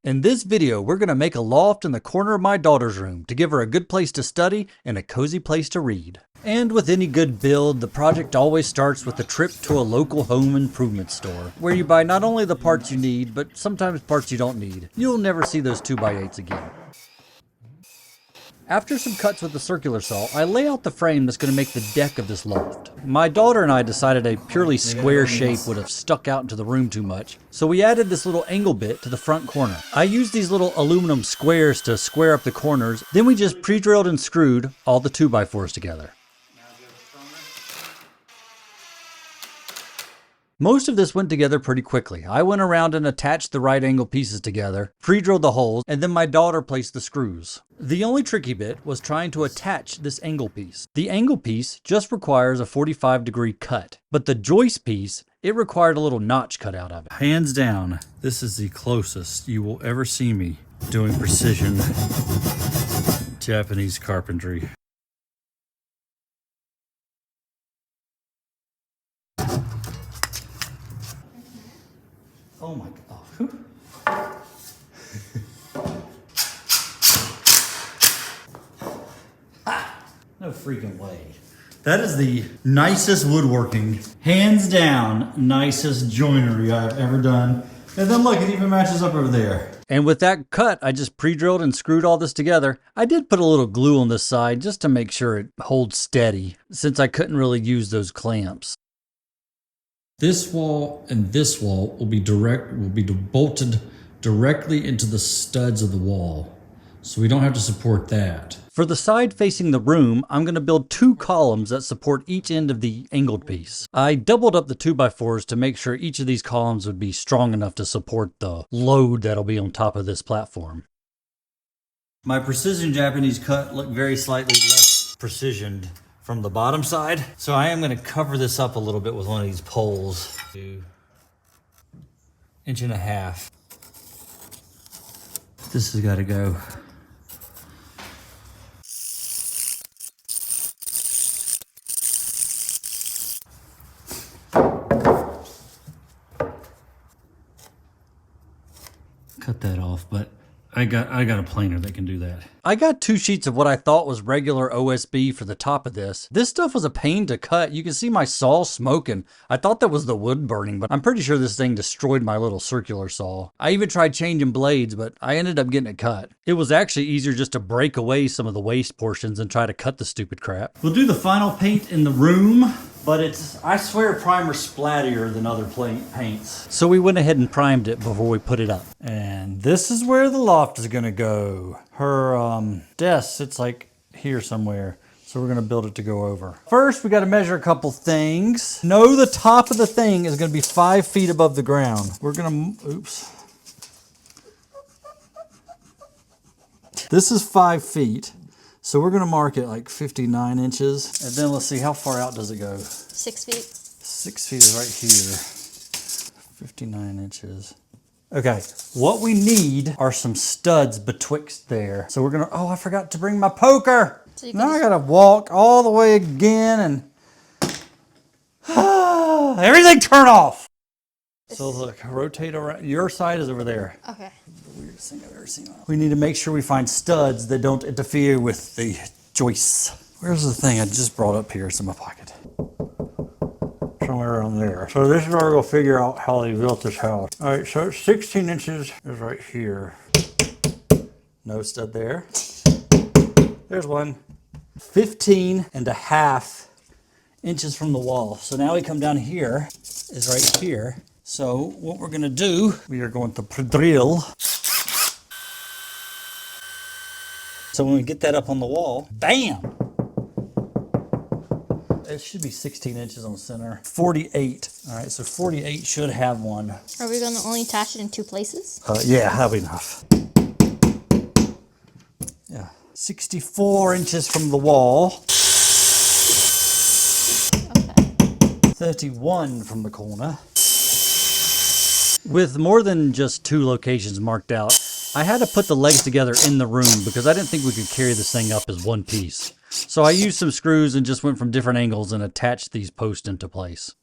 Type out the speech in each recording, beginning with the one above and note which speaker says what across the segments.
Speaker 1: In this video, we're going to make a loft in the corner of my daughter's room to give her a good place to study and a cozy place to read. And with any good build, the project always starts with a trip to a local home improvement store, where you buy not only the parts you need, but sometimes parts you don't need. You'll never see those 2x8s again. After some cuts with the circular saw, I lay out the frame that's going to make the deck of this loft. My daughter and I decided a purely square shape would have stuck out into the room too much, so we added this little angle bit to the front corner. I used these little aluminum squares to square up the corners, then we just pre-drilled and screwed all the 2x4s together. Most of this went together pretty quickly. I went around and attached the right angle pieces together, pre-drilled the holes, and then my daughter placed the screws. The only tricky bit was trying to attach this angle piece. The angle piece just requires a 45-degree cut, but the joist piece, it required a little notch cut out of it. Hands down, this is the closest you will ever see me doing precision Japanese carpentry. Oh my God. No freaking way. That is the nicest woodworking, hands down, nicest joinery I've ever done. And then look, it even matches up over there. And with that cut, I just pre-drilled and screwed all this together. I did put a little glue on this side just to make sure it holds steady, since I couldn't really use those clamps. This wall and this wall will be bolted directly into the studs of the wall, so we don't have to support that. For the side facing the room, I'm going to build 2 columns that support each end of the angled piece. I doubled up the 2x4s to make sure each of these columns would be strong enough to support the load that'll be on top of this platform. My precision Japanese cut looked very slightly less precisioned from the bottom side. So I am going to cover this up a little bit with one of these poles. 1.5 inches. This has got to go. Cut that off, but I got a planer that can do that. I got 2 sheets of what I thought was regular OSB for the top of this. This stuff was a pain to cut. You can see my saw smoking. I thought that was the wood burning, but I'm pretty sure this thing destroyed my little circular saw. I even tried changing blades, but I ended up getting it cut. It was actually easier just to break away some of the waste portions and try to cut the stupid crap. We'll do the final paint in the room, but it's, I swear, primer splattier than other paints. So we went ahead and primed it before we put it up. And this is where the loft is gonna go. Her desk sits like here somewhere. So we're gonna build it to go over. First, we gotta measure a couple things. Know the top of the thing is gonna be 5 feet above the ground. We're gonna, oops. This is 5 feet. So we're gonna mark it like 59 inches. And then let's see, how far out does it go?
Speaker 2: 6 feet.
Speaker 1: 6 feet is right here. 59 inches. Okay, what we need are some studs betwixt there. So we're gonna, oh, I forgot to bring my poker. So now I gotta walk all the way again and, everything turn off. So look, rotate around, your side is over there.
Speaker 2: Okay.
Speaker 1: The weirdest thing I've ever seen. We need to make sure we find studs that don't interfere with the joists. Where's the thing I just brought up here? It's in my pocket. Somewhere around there. So this is where we'll figure out how they built this house. All right, so 16 inches is right here. No stud there. There's one. 15.5 inches from the wall. So now we come down here, is right here. So what we're gonna do, we are going to drill. So when we get that up on the wall, bam! It should be 16 inches on the center. 48. All right, so 48 should have one.
Speaker 2: Are we gonna only attach it in 2 places?
Speaker 1: Yeah, that'll be enough. Yeah, 64 inches from the wall. Okay. 31 from the corner. With more than just 2 locations marked out, I had to put the legs together in the room because I didn't think we could carry this thing up as one piece. So I used some screws and just went from different angles and attached these posts into place.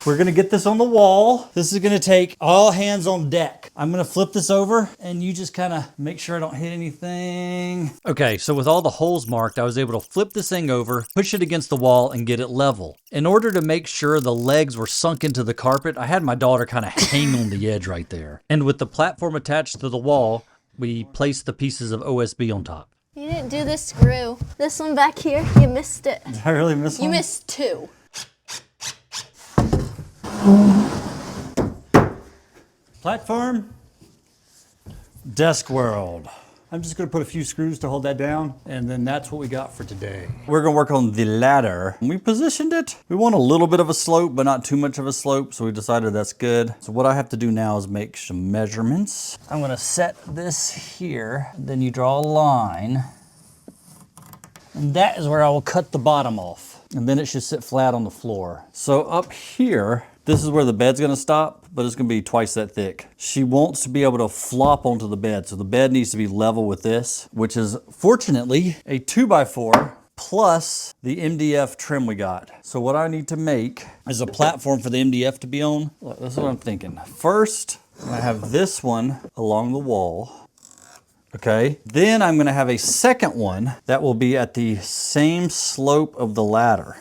Speaker 1: We're gonna get this on the wall. This is gonna take all hands on deck. I'm gonna flip this over and you just kind of make sure I don't hit anything. Okay, so with all the holes marked, I was able to flip this thing over, push it against the wall and get it level. In order to make sure the legs were sunk into the carpet, I had my daughter kind of hang on the edge right there. And with the platform attached to the wall, we placed the pieces of OSB on top.
Speaker 2: You didn't do this screw. This one back here, you missed it.
Speaker 1: Did I really miss one?
Speaker 2: You missed 2.
Speaker 1: Platform, desk world. I'm just gonna put a few screws to hold that down, and then that's what we got for today. We're gonna work on the ladder. We positioned it. We want a little bit of a slope, but not too much of a slope, so we decided that's good. So what I have to do now is make some measurements. I'm gonna set this here, then you draw a line, and that is where I will cut the bottom off. And then it should sit flat on the floor. So up here, this is where the bed's gonna stop, but it's gonna be twice that thick. She wants to be able to flop onto the bed, so the bed needs to be level with this, which is fortunately a 2x4 plus the MDF trim we got. So what I need to make is a platform for the MDF to be on. Look, that's what I'm thinking. First, I have this one along the wall. Okay, then I'm gonna have a second one that will be at the same slope of the ladder,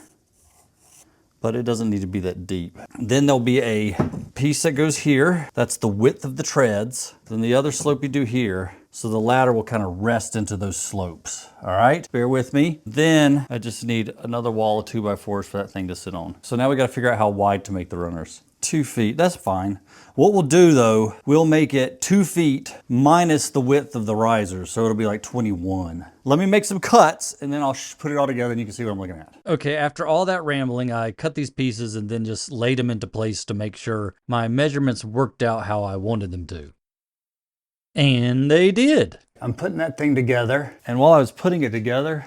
Speaker 1: but it doesn't need to be that deep. Then there'll be a piece that goes here. That's the width of the treads. Then the other slope you do here. So the ladder will kind of rest into those slopes. All right, bear with me. Then I just need another wall of 2x4s for that thing to sit on. So now we gotta figure out how wide to make the runners. 2 feet, that's fine. What we'll do though, we'll make it 2 feet minus the width of the riser. So it'll be like 21. Let me make some cuts and then I'll put it all together and you can see what I'm looking at. Okay, after all that rambling, I cut these pieces and then just laid them into place to make sure my measurements worked out how I wanted them to. And they did. I'm putting that thing together, and while I was putting it together,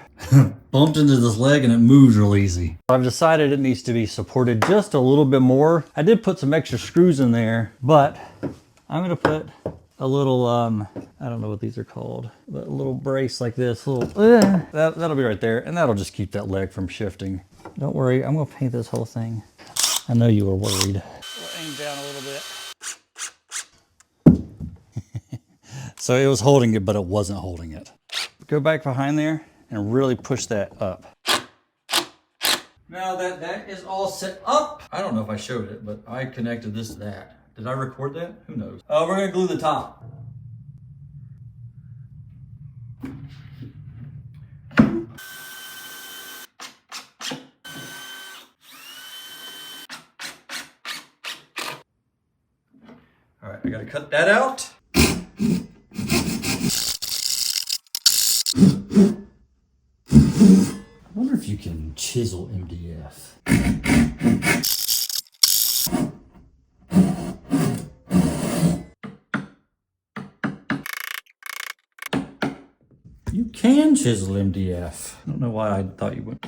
Speaker 1: bumped into this leg and it moves real easy. I've decided it needs to be supported just a little bit more. I did put some extra screws in there, but I'm gonna put a little, I don't know what these are called, but a little brace like this, that'll be right there, and that'll just keep that leg from shifting. Don't worry, I'm gonna paint this whole thing. I know you were worried. We'll aim down a little bit. So it was holding it, but it wasn't holding it. Go back behind there and really push that up. Now that is all set up. I don't know if I showed it, but I connected this to that. Did I record that? Who knows? We're gonna glue the top. All right, I gotta cut that out. I wonder if you can chisel MDF. You can chisel MDF. I don't know why I thought you would.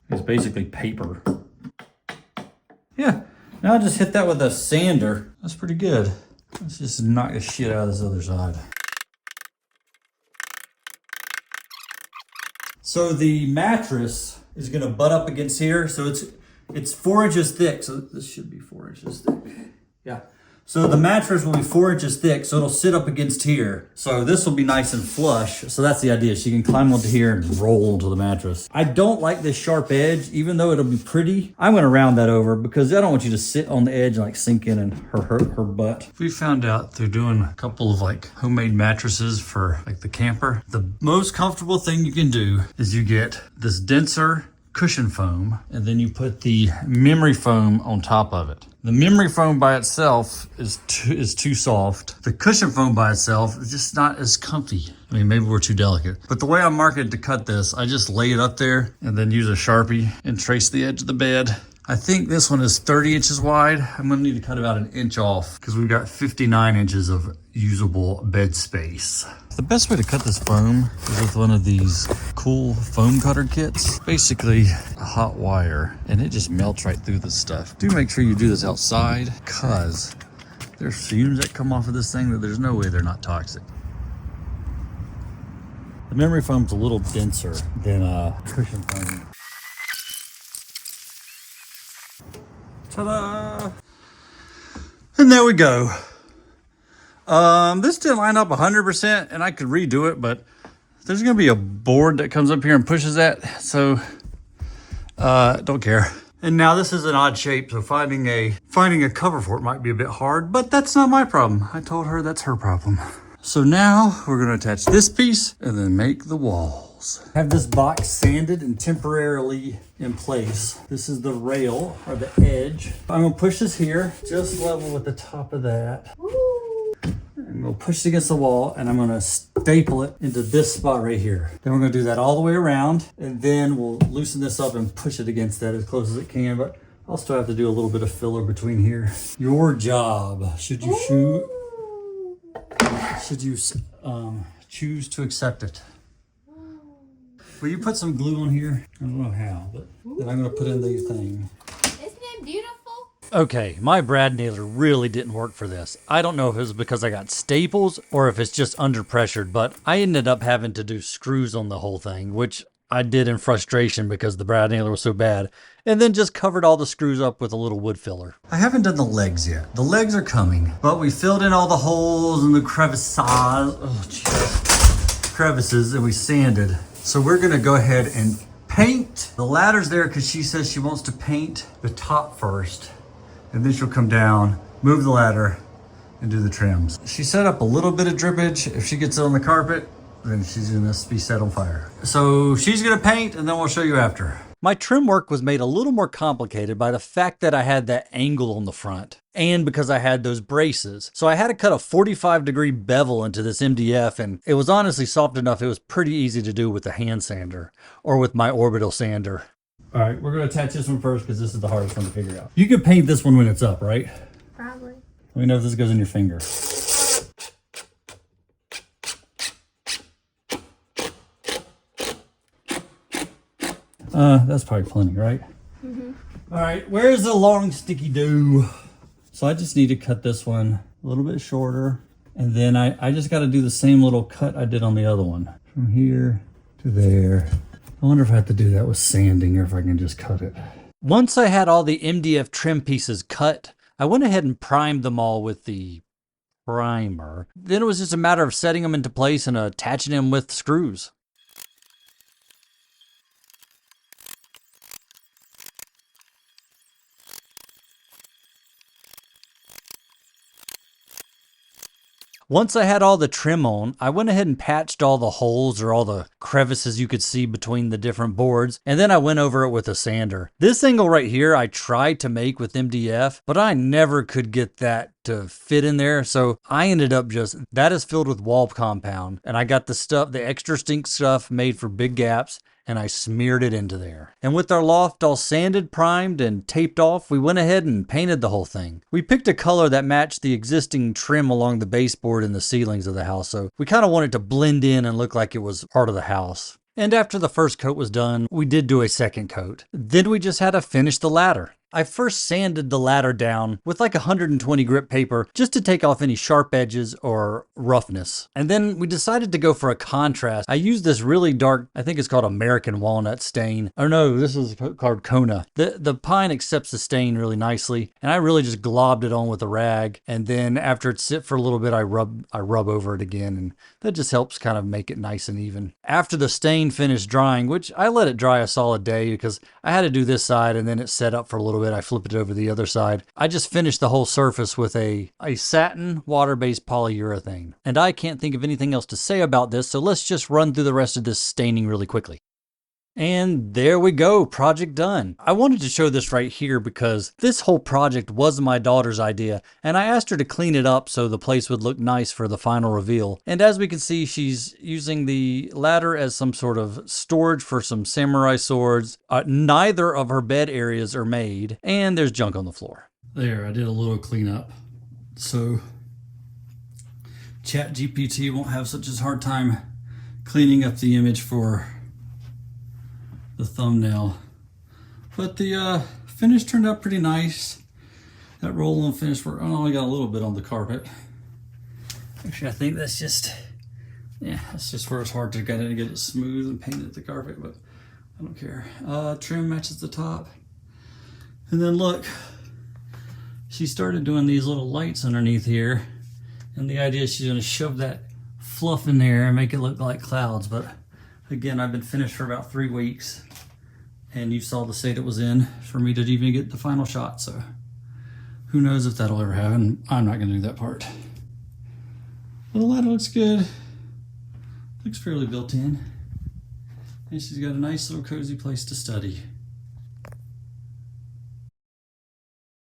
Speaker 1: It's basically paper. Yeah, now I just hit that with a sander. That's pretty good. Let's just knock the shit out of this other side. So the mattress is gonna butt up against here. So it's 4 inches thick. So this should be 4 inches thick. Yeah. So the mattress will be 4 inches thick. So it'll sit up against here. So this will be nice and flush. So that's the idea. She can climb onto here and roll into the mattress. I don't like this sharp edge, even though it'll be pretty. I'm gonna round that over because I don't want you to sit on the edge and like sink in and hurt her butt. We found out through doing a couple of like homemade mattresses for like the camper, the most comfortable thing you can do is you get this denser cushion foam and then you put the memory foam on top of it. The memory foam by itself is too soft. The cushion foam by itself is just not as comfy. I mean, maybe we're too delicate. But the way I marketed to cut this, I just lay it up there and then use a Sharpie and trace the edge of the bed. I think this one is 30 inches wide. I'm gonna need to cut about an inch off because we've got 59 inches of usable bed space. The best way to cut this foam is with one of these cool foam cutter kits. Basically a hot wire, and it just melts right through this stuff. Do make sure you do this outside because there's fumes that come off of this thing that there's no way they're not toxic. The memory foam's a little denser than cushion foam. Ta-da! And there we go. This didn't line up 100% and I could redo it, but there's gonna be a board that comes up here and pushes that, so don't care. And now this is an odd shape, so finding a cover for it might be a bit hard, but that's not my problem. I told her that's her problem. So now we're gonna attach this piece and then make the walls. Have this box sanded and temporarily in place. This is the rail or the edge. I'm gonna push this here, just level with the top of that. I'm gonna push it against the wall and I'm gonna staple it into this spot right here. Then we're gonna do that all the way around and then we'll loosen this up and push it against that as close as it can, but I'll still have to do a little bit of filler between here. Your job, should you choose to accept it. Will you put some glue on here? I don't know how, but then I'm gonna put in the thing.
Speaker 3: Isn't it beautiful?
Speaker 1: Okay, my brad nailer really didn't work for this. I don't know if it was because I got staples or if it's just under pressured, but I ended up having to do screws on the whole thing, which I did in frustration because the brad nailer was so bad, and then just covered all the screws up with a little wood filler. I haven't done the legs yet. The legs are coming, but we filled in all the holes and the crevices and we sanded. So we're gonna go ahead and paint. The ladder's there because she says she wants to paint the top first. And then she'll come down, move the ladder, and do the trims. She set up a little bit of drippage. If she gets it on the carpet, then she's gonna be set on fire. So she's gonna paint, and then we'll show you after. My trim work was made a little more complicated by the fact that I had that angle on the front, and because I had those braces. So I had to cut a 45-degree bevel into this MDF, and it was honestly soft enough, it was pretty easy to do with a hand sander, or with my orbital sander. All right, we're gonna attach this one first because this is the hardest one to figure out. You can paint this one when it's up, right?
Speaker 2: Probably.
Speaker 1: Let me know if this goes in your finger. That's probably plenty, right? Mm-hmm. All right, where's the long sticky dough? So I just need to cut this one a little bit shorter. And then I just gotta do the same little cut I did on the other one. From here to there. I wonder if I have to do that with sanding or if I can just cut it. Once I had all the MDF trim pieces cut, I went ahead and primed them all with the primer. Then it was just a matter of setting them into place and attaching them with screws. Once I had all the trim on, I went ahead and patched all the holes or all the crevices you could see between the different boards, and then I went over it with a sander. This angle right here I tried to make with MDF, but I never could get that to fit in there, so I ended up that is filled with wall compound, and I got the extra stink stuff made for big gaps, and I smeared it into there. And with our loft all sanded, primed, and taped off, we went ahead and painted the whole thing. We picked a color that matched the existing trim along the baseboard and the ceilings of the house, so we kind of wanted to blend in and look like it was part of the house. And after the first coat was done, we did do a second coat. Then we just had to finish the ladder. I first sanded the ladder down with like 120 grit paper just to take off any sharp edges or roughness. And then we decided to go for a contrast. I used this really dark, I think it's called American walnut stain. Oh no, this is called Kona. The pine accepts the stain really nicely, and I really just globbed it on with a rag. And then after it sit for a little bit, I rub over it again, and that just helps kind of make it nice and even. After the stain finished drying, which I let it dry a solid day because I had to do this side and then it set up for a little bit. I flip it over the other side. I just finished the whole surface with a satin water-based polyurethane. And I can't think of anything else to say about this, so let's just run through the rest of this staining really quickly. And there we go, project done. I wanted to show this right here because this whole project was my daughter's idea, and I asked her to clean it up so the place would look nice for the final reveal. And as we can see, she's using the ladder as some sort of storage for some samurai swords. Neither of her bed areas are made, and there's junk on the floor. There, I did a little cleanup. So ChatGPT won't have such a hard time cleaning up the image for the thumbnail. But the finish turned out pretty nice. That roll-on finish work, I only got a little bit on the carpet. Actually, I think that's just, yeah, that's just where it's hard to get it smooth and painted the carpet, but I don't care. Trim matches the top. And then look, she started doing these little lights underneath here. And the idea is she's gonna shove that fluff in there and make it look like clouds. But again, I've been finished for about 3 weeks. And you saw the state it was in for me to even get the final shot. So who knows if that'll ever happen. I'm not gonna do that part. But the ladder looks good. Looks fairly built in. And she's got a nice little cozy place to study.